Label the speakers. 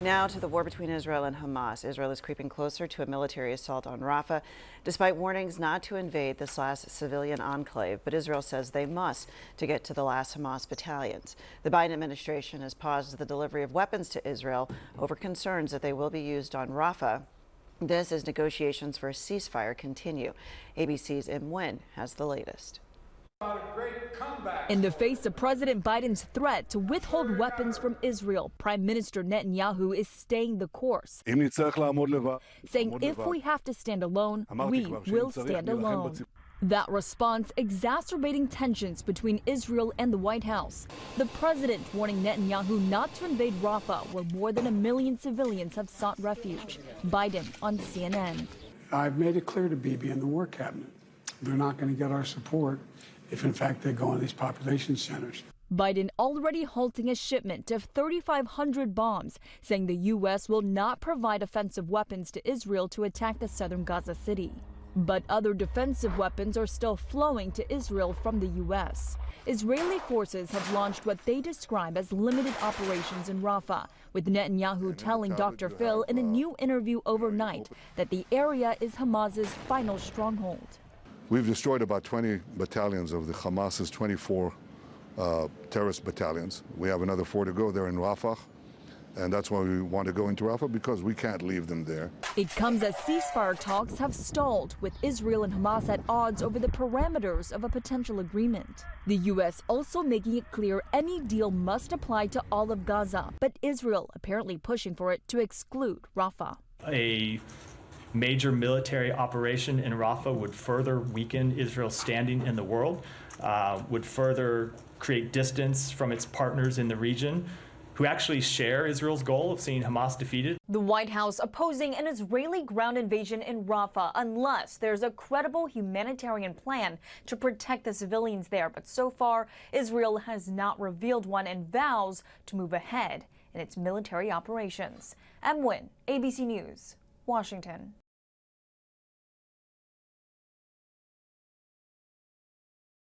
Speaker 1: Now to the war between Israel and Hamas. Israel is creeping closer to a military assault on Rafah, despite warnings not to invade this last civilian enclave. But Israel says they must to get to the last Hamas battalions. The Biden administration has paused the delivery of weapons to Israel over concerns that they will be used on Rafah. This as negotiations for a ceasefire continue. ABC's Im Nguyen has the latest.
Speaker 2: In the face of President Biden's threat to withhold weapons from Israel, Prime Minister Netanyahu is staying the course, saying if we have to stand alone, we will stand alone. That response exacerbating tensions between Israel and the White House. The president warning Netanyahu not to invade Rafah, where more than 1 million civilians have sought refuge. Biden on CNN.
Speaker 3: I've made it clear to Bibi and the War Cabinet, they're not going to get our support if in fact they go into these population centers.
Speaker 2: Biden already halting a shipment of 3,500 bombs, saying the U.S. will not provide offensive weapons to Israel to attack the southern Gaza city. But other defensive weapons are still flowing to Israel from the U.S. Israeli forces have launched what they describe as limited operations in Rafah, with Netanyahu telling Dr. Phil in a new interview overnight that the area is Hamas's final stronghold.
Speaker 4: We've destroyed about 20 battalions of the Hamas's 24 terrorist battalions. We have another 4 to go there in Rafah. And that's why we want to go into Rafah, because we can't leave them there.
Speaker 2: It comes as ceasefire talks have stalled, with Israel and Hamas at odds over the parameters of a potential agreement. The U.S. also making it clear any deal must apply to all of Gaza, but Israel apparently pushing for it to exclude Rafah.
Speaker 5: A major military operation in Rafah would further weaken Israel's standing in the world, would further create distance from its partners in the region, who actually share Israel's goal of seeing Hamas defeated.
Speaker 2: The White House opposing an Israeli ground invasion in Rafah unless there's a credible humanitarian plan to protect the civilians there. But so far, Israel has not revealed one and vows to move ahead in its military operations. Im Nguyen, ABC News, Washington.